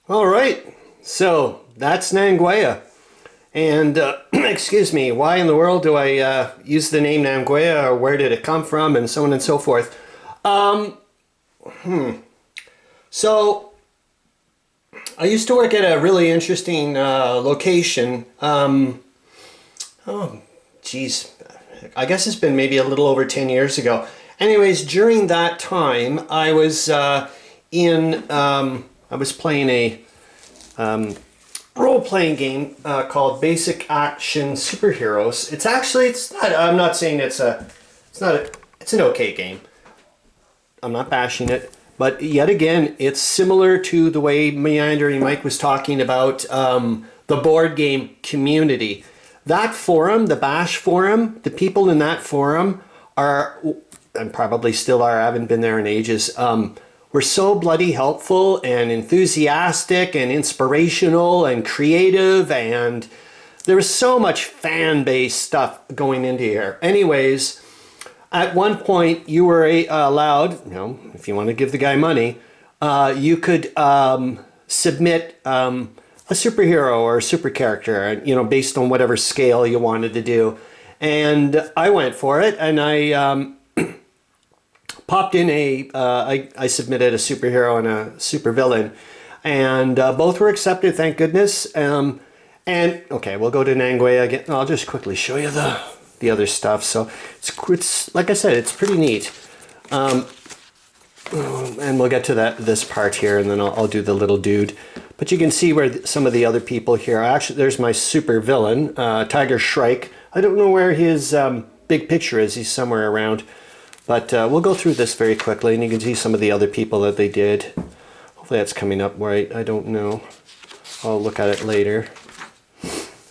All right, so that's Nangwaya. And excuse me, why in the world do I use the name Nangwaya, or where did it come from, and so on and so forth? Um, so I used to work at a really interesting location. Oh, geez, I guess it's been maybe a little over 10 years ago. Anyways, during that time, I was I was playing a role-playing game called Basic Action Superheroes. It's not, I'm not saying it's not a, it's an okay game. I'm not bashing it, but yet again, it's similar to the way Meandering Mike was talking about the board game community. That forum, the Bash forum, the people in that forum are, and probably still are, I haven't been there in ages, were so bloody helpful and enthusiastic and inspirational and creative, and there was so much fan-based stuff going into here. Anyways, at one point you were allowed, if you want to give the guy money, you could submit a superhero or a super character, based on whatever scale you wanted to do. And I went for it, and I popped in I submitted a superhero and a supervillain, and both were accepted, thank goodness. And okay, we'll go to Nangwaya again. I'll just quickly show you the other stuff. So it's like I said, it's pretty neat. And we'll get to this part here, and then I'll do the little dude. But you can see where some of the other people here are. Actually, there's my super villain, Tiger Shrike. I don't know where his big picture is. He's somewhere around. But we'll go through this very quickly, and you can see some of the other people that they did. Hopefully that's coming up right. I don't know. I'll look at it later.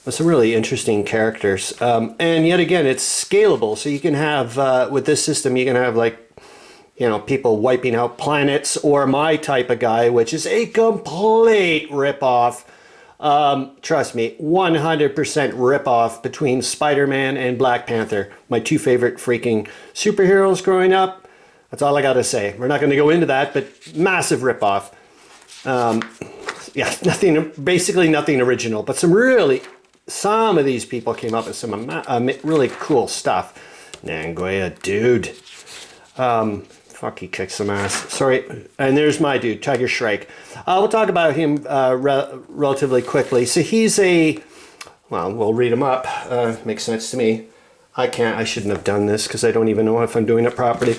But some really interesting characters. And yet again, it's scalable. So you can have, with this system, you can have people wiping out planets, or my type of guy, which is a complete ripoff. Trust me, 100% ripoff between Spider-Man and Black Panther, my two favorite freaking superheroes growing up. That's all I gotta say. We're not going to go into that, but massive ripoff. Yeah, basically nothing original, but some of these people came up with some really cool stuff. Nangwaya, dude. Fuck, he kicks some ass. Sorry. And there's my dude, Tiger Shrike. We'll talk about him relatively quickly. So he's we'll read him up. Makes sense to me. I shouldn't have done this because I don't even know if I'm doing it properly.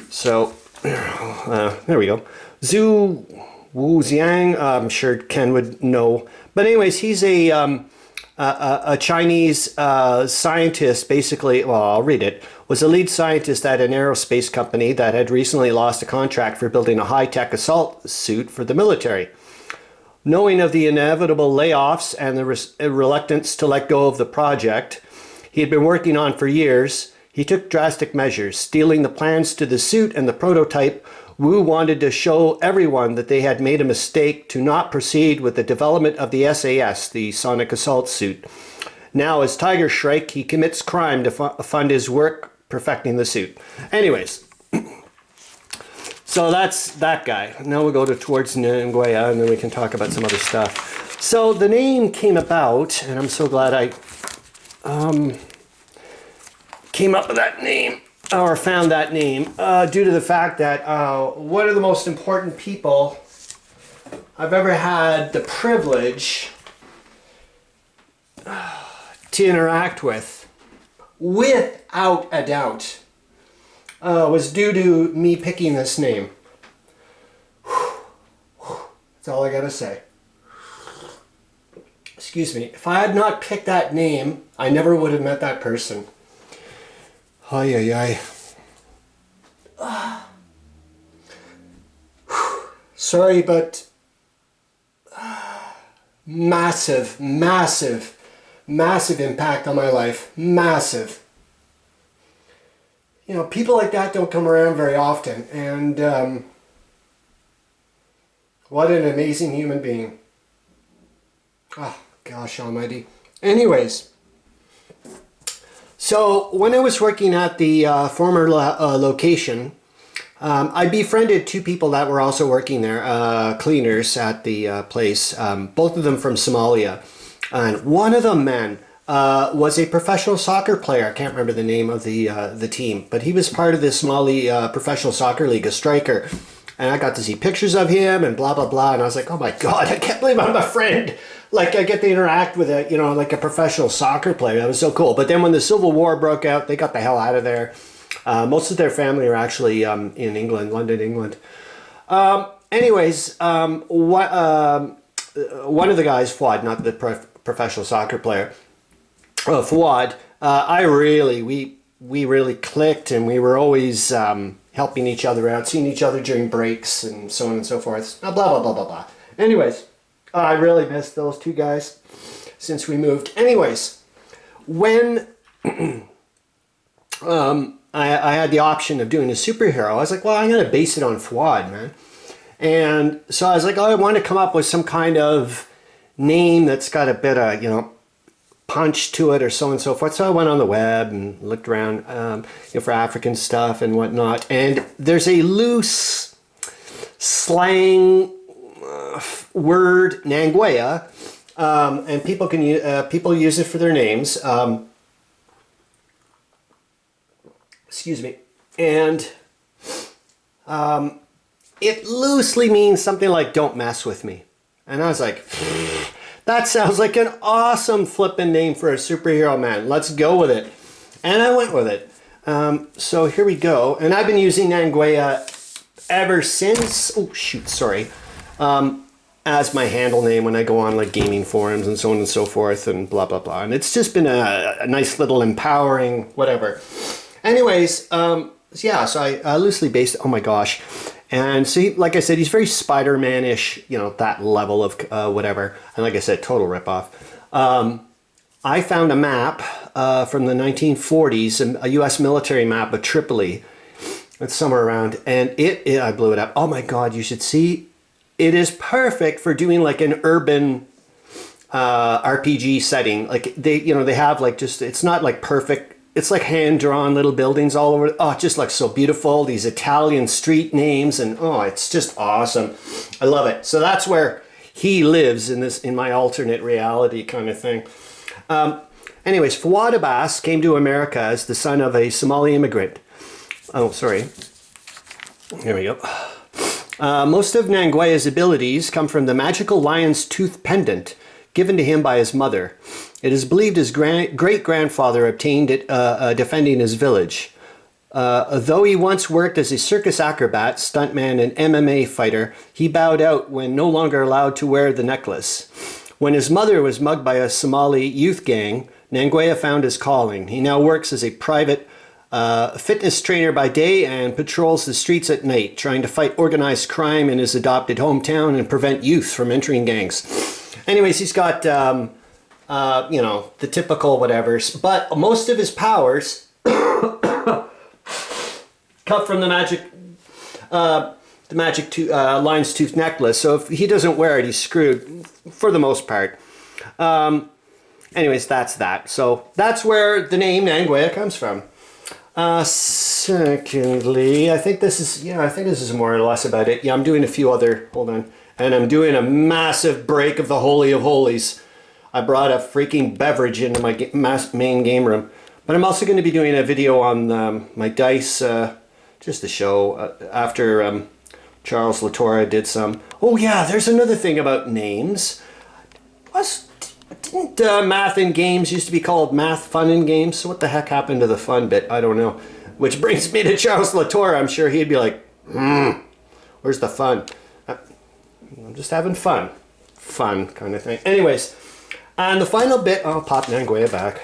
So, there we go. Zhu Wuxiang, I'm sure Ken would know. But anyways, he's a Chinese scientist, basically. Well, I'll read it. Was a lead scientist at an aerospace company that had recently lost a contract for building a high-tech assault suit for the military. Knowing of the inevitable layoffs and the reluctance to let go of the project he had been working on for years, he took drastic measures. Stealing the plans to the suit and the prototype, Wu wanted to show everyone that they had made a mistake to not proceed with the development of the SAS, the Sonic Assault Suit. Now, as Tiger Shrike, he commits crime to fund his work perfecting the suit. Anyways, so that's that guy. Now we'll go towards Nangwaya, and then we can talk about some other stuff. So the name came about, and I'm so glad I came up with that name, or found that name, due to the fact that one of the most important people I've ever had the privilege to interact with, without a doubt, was due to me picking this name. That's all I gotta say. Excuse me. If I had not picked that name, I never would have met that person. Ay, ay, ay. Sorry, but massive, massive, massive impact on my life. Massive. People like that don't come around very often. And what an amazing human being. Oh, gosh almighty. Anyways, so when I was working at the former location, I befriended two people that were also working there, cleaners at the place, both of them from Somalia. And one of them, man, was a professional soccer player. I can't remember the name of the team, but he was part of the Somali professional soccer league, a striker. And I got to see pictures of him and blah, blah, blah. And I was like, oh my God, I can't believe I'm a friend. Like, I get to interact with a, like a professional soccer player. That was so cool. But then when the Civil War broke out, they got the hell out of there. Most of their family are actually in England, London, England. Anyways, one of the guys, Fuad, not the professional soccer player, Fuad, we really clicked, and we were always helping each other out, seeing each other during breaks and so on and so forth. Blah, blah, blah, blah, blah. Anyways, I really missed those two guys since we moved. Anyways, when I had the option of doing a superhero, I was like, well, I'm going to base it on Fuad, man. And so I was like, oh, I want to come up with some kind of name that's got a bit of, punch to it or so on and so forth. So I went on the web and looked around for African stuff and whatnot. And there's a loose slang word, Nangwaya, and people use it for their names. Excuse me. And it loosely means something like, don't mess with me. And I was like, that sounds like an awesome flippin' name for a superhero, man. Let's go with it. And I went with it. So here we go. And I've been using Nangwaya ever since, as my handle name when I go on like gaming forums and so on and so forth and blah, blah, blah. And it's just been a nice little empowering whatever. Anyways, yeah, so I loosely based, oh my gosh. And so, like I said, he's very Spider-Man-ish, that level of whatever. And like I said, total ripoff. I found a map from the 1940s, a U.S. military map of Tripoli. It's somewhere around. And I blew it up. Oh my God, you should see. It is perfect for doing like an urban RPG setting. Like they have like just, it's not like perfect. It's like hand-drawn little buildings all over. Oh, it just looks so beautiful. These Italian street names, and oh, it's just awesome. I love it. So that's where he lives in my alternate reality kind of thing. Anyways, Fuad Abbas came to America as the son of a Somali immigrant. Oh, sorry. Here we go. Most of Nangwaya's abilities come from the magical lion's tooth pendant given to him by his mother. It is believed his great-grandfather obtained it defending his village. Though he once worked as a circus acrobat, stuntman, and MMA fighter, he bowed out when no longer allowed to wear the necklace. When his mother was mugged by a Somali youth gang, Nangwaya found his calling. He now works as a private fitness trainer by day and patrols the streets at night, trying to fight organized crime in his adopted hometown and prevent youth from entering gangs. Anyways, he's got, the typical whatevers, but most of his powers come from the magic lion's tooth necklace. So if he doesn't wear it, he's screwed for the most part. Anyways, that's that. So that's where the name Nangwaya comes from. Secondly, I think this is more or less about it. Yeah, I'm doing a few other, hold on. And I'm doing a massive break of the Holy of Holies. I brought a freaking beverage into my main game room. But I'm also going to be doing a video on my dice, just a show, after Charles Latour did some. Oh yeah, there's another thing about names. Didn't math in games used to be called math fun in games? So what the heck happened to the fun bit? I don't know. Which brings me to Charles Latour. I'm sure he'd be like, where's the fun? I'm just having fun. Fun kind of thing. Anyways, and the final bit, I'll pop Nangwaya back.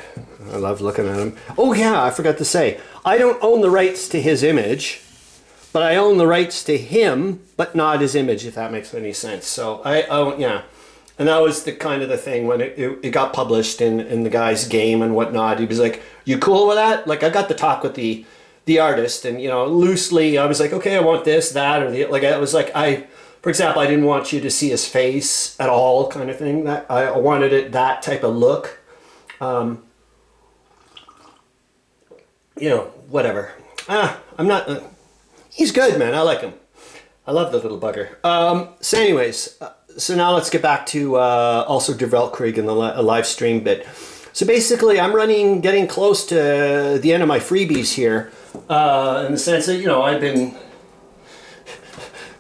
I love looking at him. Oh yeah, I forgot to say, I don't own the rights to his image, but I own the rights to him, but not his image, if that makes any sense. So I own, yeah. And that was the kind of the thing when it got published in the guy's game and whatnot. He was like, you cool with that? Like, I got to talk with the artist, and loosely I was like, okay, I want this, that, or the, like, I was like, for example, I didn't want you to see his face at all, kind of thing. That I wanted it that type of look. Whatever. I'm not. He's good, man. I like him. I love the little bugger. So anyways, so now let's get back to also develop Krieg in the live stream bit. So basically, I'm getting close to the end of my freebies here, in the sense that, you know, I've been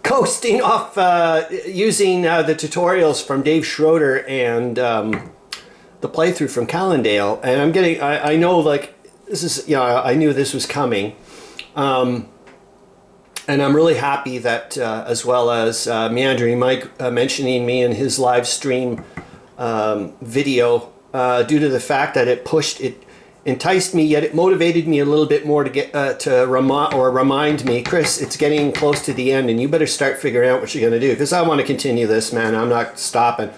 coasting off using the tutorials from Dave Schroeder and the playthrough from Callendale, and I'm getting, I know, like, this is, you know, I knew this was coming. And I'm really happy that, as well as Meandering Mike mentioning me in his live stream video, due to the fact that it enticed me, yet it motivated me a little bit more to get remind me, Chris, it's getting close to the end, and you better start figuring out what you're going to do, because I want to continue this, man. I'm not stopping.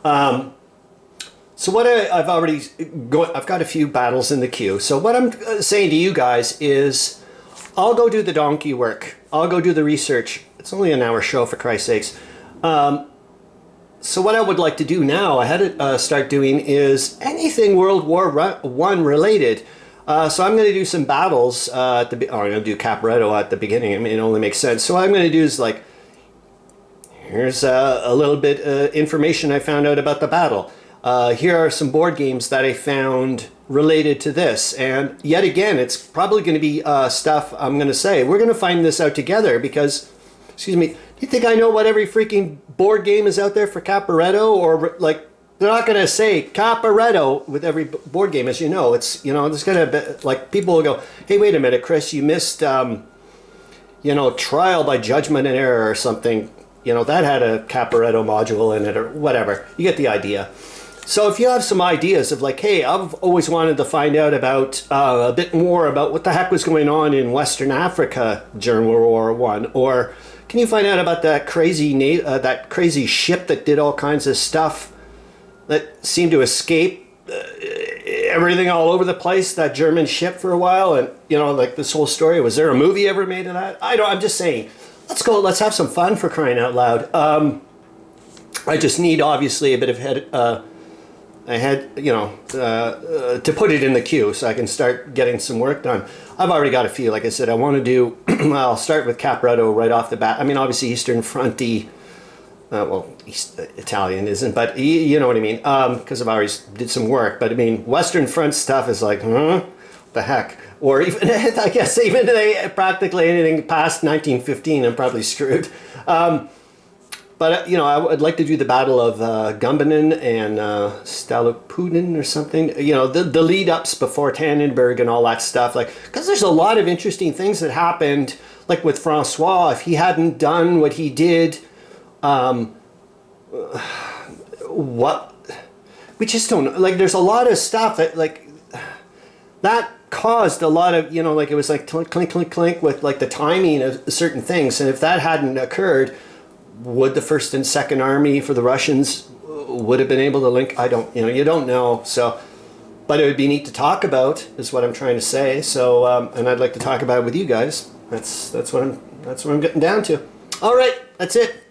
So what I've got a few battles in the queue. So what I'm saying to you guys is, I'll go do the donkey work. I'll go do the research. It's only an hour show, for Christ's sakes. So what I would like to do now, I had to start doing, is anything World War I related. So I'm going to do some battles I'm going to do Caporetto at the beginning. I mean, it only makes sense. So what I'm going to do is, like, here's a little bit information I found out about the battle. Here are some board games that I found related to this, and yet again, it's probably going to be stuff I'm going to say. We're going to find this out together because, excuse me, do you think I know what every freaking board game is out there for Caporetto? Or, like, they're not going to say Caporetto with every board game, as you know. It's, you know, there's going to be, like, people will go, hey, wait a minute, Chris, you missed, you know, Trial by Judgment and Error or something. You know, that had a Caporetto module in it, or whatever. You get the idea. So if you have some ideas of, like, hey, I've always wanted to find out about a bit more about what the heck was going on in Western Africa during World War I, or can you find out about that crazy ship that did all kinds of stuff that seemed to escape everything all over the place, that German ship for a while, and, you know, like, this whole story, was there a movie ever made of that? I'm just saying, let's have some fun, for crying out loud. I just need, obviously, a bit of to put it in the queue so I can start getting some work done. I've already got a few. Like I said, I want to do, I'll start with Caporetto right off the bat. I mean, obviously Eastern Fronty, well, Italian isn't, but you know what I mean, because I've already did some work. But I mean, Western Front stuff is like, huh? The heck? Or even, I guess, even practically anything past 1915, I'm probably screwed. But, you know, I would like to do the Battle of Gumbinnen and Stalupudin or something. You know, the lead-ups before Tannenberg and all that stuff. Like, because there's a lot of interesting things that happened, like with Francois. If he hadn't done what he did, we just don't know. Like, there's a lot of stuff that, like, that caused a lot of, you know, like, it was like clink, clink, clink, clink with, like, the timing of certain things. And if that hadn't occurred, would the First and Second Army for the Russians would have been able to link? I don't, you know, you don't know. So, but it would be neat to talk about, is what I'm trying to say. So, and I'd like to talk about it with you guys. That's what I'm getting down to. All right, that's it.